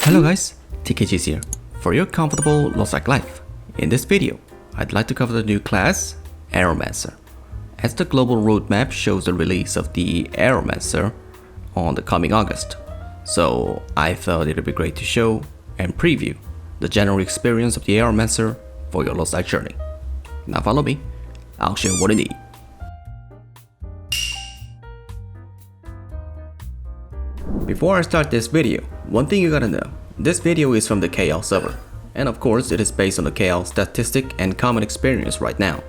Hello guys, TKG is here for your comfortable LostArk life. In this video, I'd like to cover the new class, Aeromancer, as the global roadmap shows the release of the Aeromancer on the coming August. So I thought it would be great to show and preview the general experience of the Aeromancer for your LostArk journey. Now follow me, I'll show what you need. Before I start this video, one thing you gotta know, this video is from the KL server, and of course it is based on the KL statistic and common experience right now,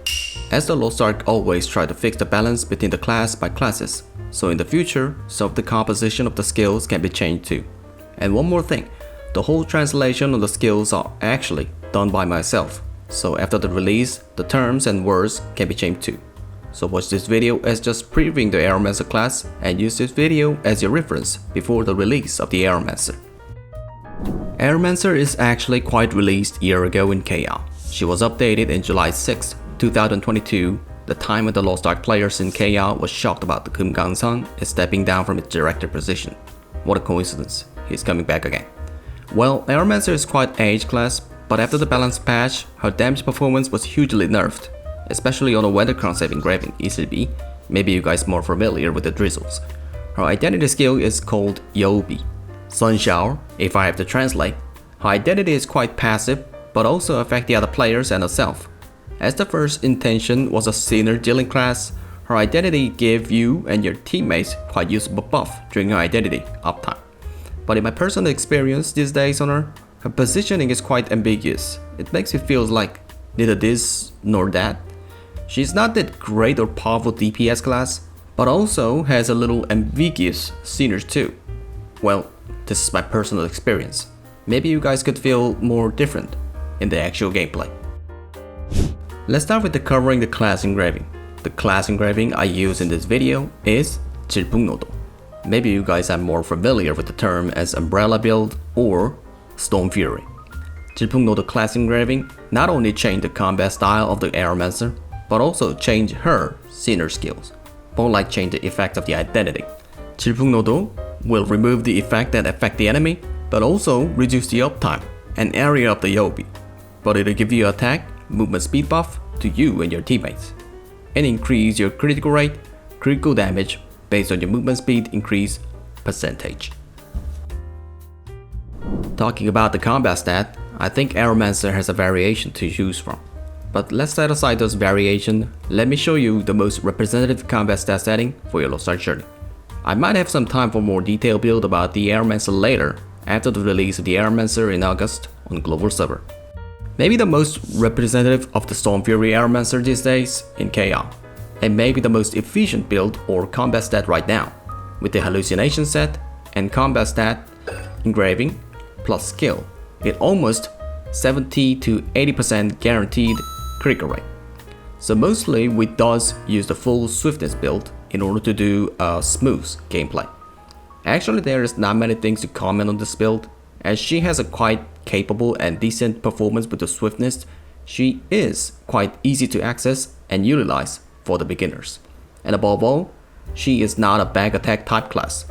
as the LostArk always try to fix the balance between the class by classes, so in the future, some of the composition of the skills can be changed too. And one more thing, the whole translation of the skills are actually done by myself, so after the release, the terms and words can be changed too. So watch this video as just previewing the Aeromancer class and use this video as your reference before the release of the Aeromancer. Aeromancer is actually quite released a year ago in KL. She was updated in July 6, 2022, the time when the LostArk players in KL was shocked about the Kim Gang-sung is stepping down from its director position. What a coincidence, he's coming back again. Well, Aeromancer is quite age class, but after the balance patch, her damage performance was hugely nerfed, especially on the weather concept Engraving ECB. Maybe you guys more familiar with the drizzles. Her identity skill is called Yobi, Sun Shower, if I have to translate. Her identity is quite passive, but also affect the other players and herself. As the first intention was a sinner dealing class, her identity gave you and your teammates quite useful buff during her identity uptime. But in my personal experience these days on her positioning is quite ambiguous. It makes you feel like neither this nor that. She's not that great or powerful DPS class, but also has a little ambiguous sceners too. Well, this is my personal experience. Maybe you guys could feel more different in the actual gameplay. Let's start with covering the class Engraving. The class Engraving I use in this video is 질풍노도. Maybe you guys are more familiar with the term as Umbrella Build or Storm Fury. 질풍노도 class Engraving not only changed the combat style of the Aeromancer, but also change her scener skills, more like change the effect of the identity. 질풍노도 will remove the effect that affect the enemy, but also reduce the uptime and area of the Yobi. But it'll give you attack, movement speed buff to you and your teammates, and increase your critical rate, critical damage based on your movement speed increase percentage. Talking about the combat stat, I think Aeromancer has a variation to choose from. But let's set aside those variations, let me show you the most representative combat stat setting for your LostArk journey. I might have some time for more detailed build about the Aeromancer later, after the release of the Aeromancer in August on global server. Maybe the most representative of the Storm Fury Aeromancer these days in KL, and maybe the most efficient build or combat stat right now, with the hallucination set and combat stat, engraving, plus skill, it almost 70 to 80% guaranteed critical rate. So mostly we does use the full swiftness build in order to do a smooth gameplay. Actually there is not many things to comment on this build, as she has a quite capable and decent performance with the swiftness. She is quite easy to access and utilize for the beginners. And above all, she is not a back attack type class.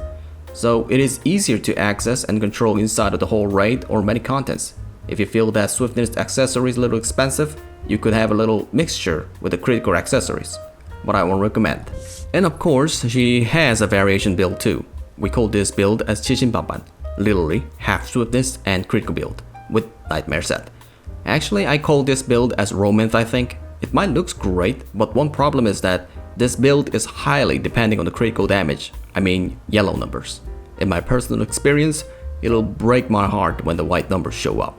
So it is easier to access and control inside of the whole raid or many contents. If you feel that swiftness accessory is a little expensive, you could have a little mixture with the critical accessories, but I won't recommend. And of course, she has a variation build too. We call this build as 치신반반, literally half swiftness and critical build, with nightmare set. Actually, I call this build as romance I think. It might look great, but one problem is that this build is highly depending on the critical damage, I mean yellow numbers. In my personal experience, it'll break my heart when the white numbers show up.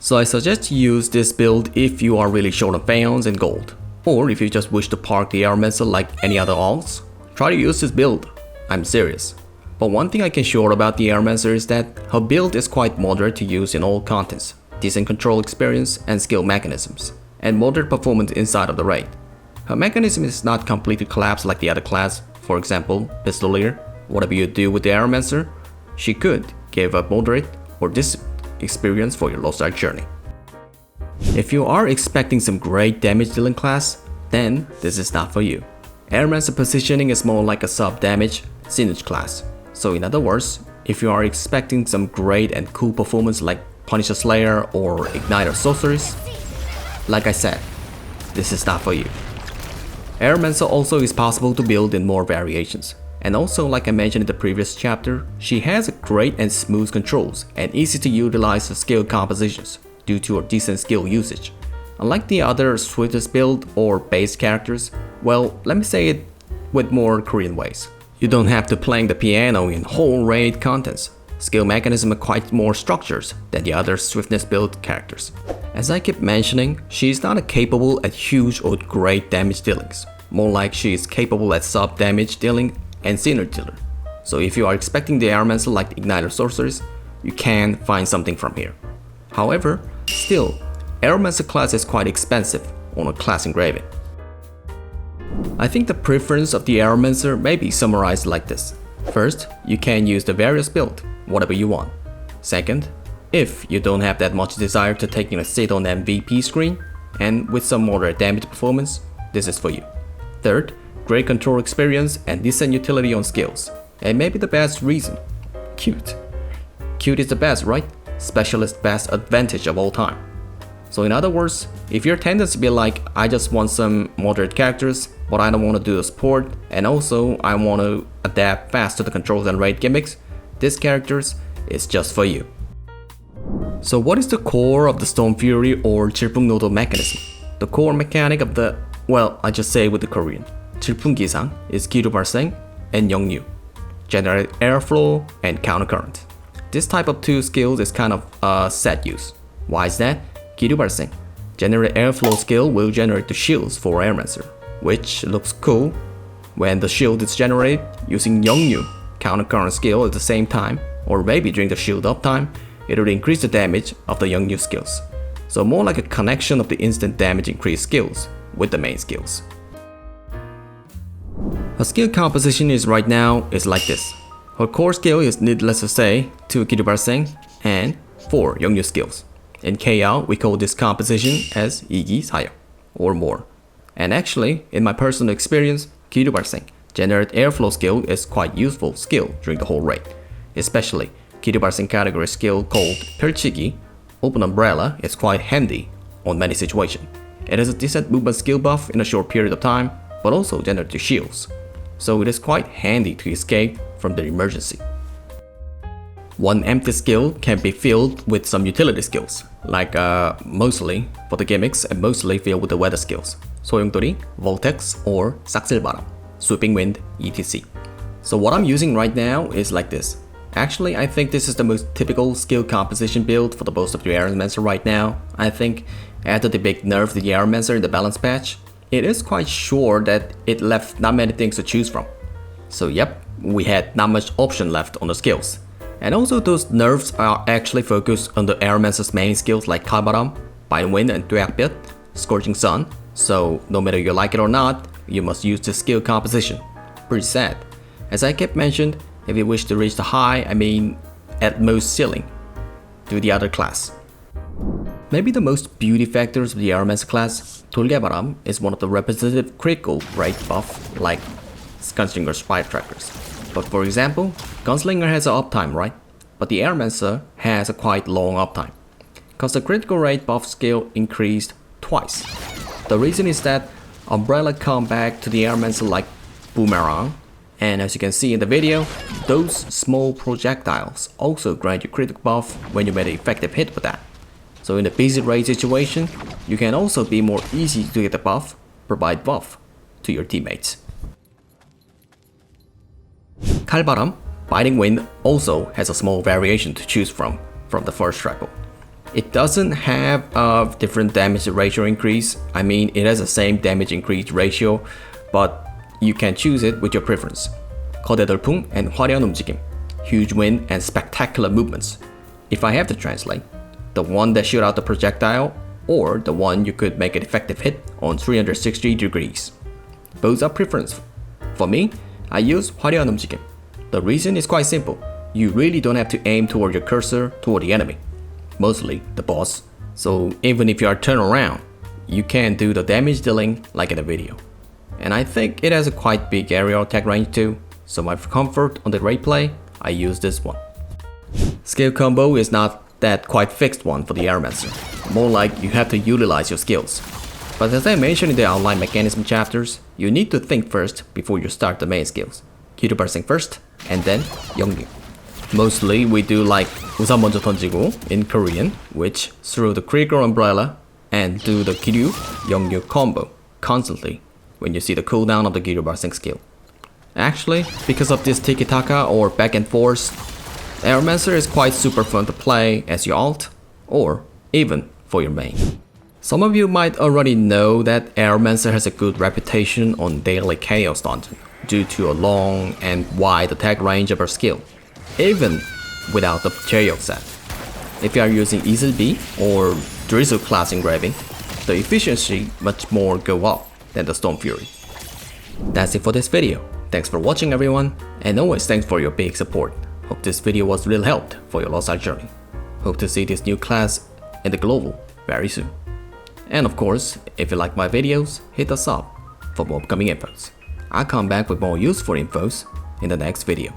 So I suggest you use this build if you are really short on Phaons and gold, or if you just wish to park the Aeromancer like any other alts, try to use this build, I'm serious. But one thing I can short about the Aeromancer is that her build is quite moderate to use in all contents, decent control experience and skill mechanisms, and moderate performance inside of the raid. Her mechanism is not completely collapsed like the other class, for example, Pistolier. Whatever you do with the Aeromancer, she could give a moderate or decent experience for your LostArk journey. If you are expecting some great damage dealing class, then this is not for you. Aeromancer positioning is more like a sub damage Siege class. So in other words, if you are expecting some great and cool performance like Punisher Slayer or Igniter Sorceress, like I said, this is not for you. Aeromancer also is possible to build in more variations. And also, like I mentioned in the previous chapter, she has great and smooth controls and easy to utilize skill compositions due to her decent skill usage. Unlike the other swiftest build or base characters, well, let me say it with more Korean ways. You don't have to playing the piano in whole raid contents. Skill mechanism are quite more structured than the other swiftness build characters. As I keep mentioning, she is not capable at huge or great damage dealings. More like she is capable at sub damage dealing and synergy dealer. So if you are expecting the Aeromancer like the Igniter Sorceress, you can find something from here. However, still, Aeromancer class is quite expensive on a class engraving. I think the preference of the Aeromancer may be summarized like this. First, you can use the various build, whatever you want. Second, if you don't have that much desire to take a sit on MVP screen, and with some moderate damage performance, this is for you. Third, great control experience and decent utility on skills. And maybe the best reason, cute. Cute is the best, right? Specialist best advantage of all time. So in other words, if your tendency be like, I just want some moderate characters, but I don't want to do the support, and also I want to adapt fast to the controls and raid gimmicks, this characters is just for you. So what is the core of the Storm Fury or 질풍노도 mechanism? The core mechanic of the, well, I just say it with the Korean. 질풍기상 is 기류발생 and 영유, generate airflow and countercurrent. This type of two skills is kind of a set use. Why is that? 기류발생, generate airflow skill will generate the shields for Aeromancer, which looks cool when the shield is generated using 영유, countercurrent skill at the same time, or maybe during the shield uptime, it will increase the damage of the 영유 skills. So more like a connection of the instant damage increase skills with the main skills. Her skill composition is right now is like this. Her core skill is needless to say 2 기류발생 and 4 영유 skills. In KL, we call this composition as 이기사역 or more. And actually, in my personal experience, 기류발생, generate airflow skill is quite useful skill during the whole raid. Especially, 기류발생 category skill called 펼치기, open umbrella is quite handy on many situations. It has a decent movement skill buff in a short period of time, but also generates shields. So it is quite handy to escape from the emergency. One empty skill can be filled with some utility skills, like mostly for the gimmicks and mostly filled with the weather skills. 소용돌이, Voltex, or 싹쓸바람, Sweeping Wind, etc. So what I'm using right now is like this. Actually, I think this is the most typical skill composition build for the most of the Aeromancer right now. I think after the big nerf to the Aeromancer in the balance patch, it is quite sure that it left not many things to choose from. So yep, we had not much option left on the skills. And also those nerfs are actually focused on the Aeromancer's main skills like 칼바람, Bind Wind and 뚜약볕, Scorching Sun. So no matter you like it or not, you must use the skill composition. Pretty sad. As I kept mentioned, if you wish to reach the high, I mean at most ceiling, do the other class. Maybe the most beauty factors of the Aeromancer class, 돌개바람 is one of the representative critical raid buff like Gunslinger Spire Trackers. But for example, Gunslinger has an uptime, right? But the Aeromancer has a quite long uptime, cause the critical rate buff skill increased twice. The reason is that Umbrella come back to the Aeromancer like boomerang, and as you can see in the video, those small projectiles also grant you critical buff when you made an effective hit with that. So in a busy raid situation, you can also be more easy to get the buff, provide buff to your teammates. 칼바람, Biting Wind also has a small variation to choose from the first trackle. It doesn't have a different damage ratio increase. I mean, it has the same damage increase ratio, but you can choose it with your preference. 거대 돌풍 and 화려한 움직임, huge wind and spectacular movements. If I have to translate, the one that shoot out the projectile or the one you could make an effective hit on 360 degrees. Both are preference. For me, I use 화려한 움직임. The reason is quite simple. You really don't have to aim toward your cursor toward the enemy, mostly the boss. So even if you are turned around, you can do the damage dealing like in the video. And I think it has a quite big aerial attack range too, so my comfort on the replay, I use this one. Skill combo is not that quite fixed one for the Aeromancer, more like you have to utilize your skills. But as I mentioned in the outline mechanism chapters, you need to think first before you start the main skills. Kiryu bursting first, and then Yongyu. Mostly we do like 우선 먼저 던지고 in Korean, which through the Krieger umbrella and do the Kiryu Yongyu combo constantly when you see the cooldown of the Kiryu bursting skill. Actually, because of this tiki-taka or back and forth, Aeromancer is quite super fun to play as your alt, or even for your main. Some of you might already know that Aeromancer has a good reputation on daily chaos dungeon due to a long and wide attack range of her skill, even without the material set. If you are using Easy B or Drizzle class engraving, the efficiency much more go up than the Storm Fury. That's it for this video. Thanks for watching everyone, and always thanks for your big support. Hope this video was real helped for your LostArk journey. Hope to see this new class in the global very soon. And of course, if you like my videos, hit the sub for more upcoming infos. I'll come back with more useful infos in the next video.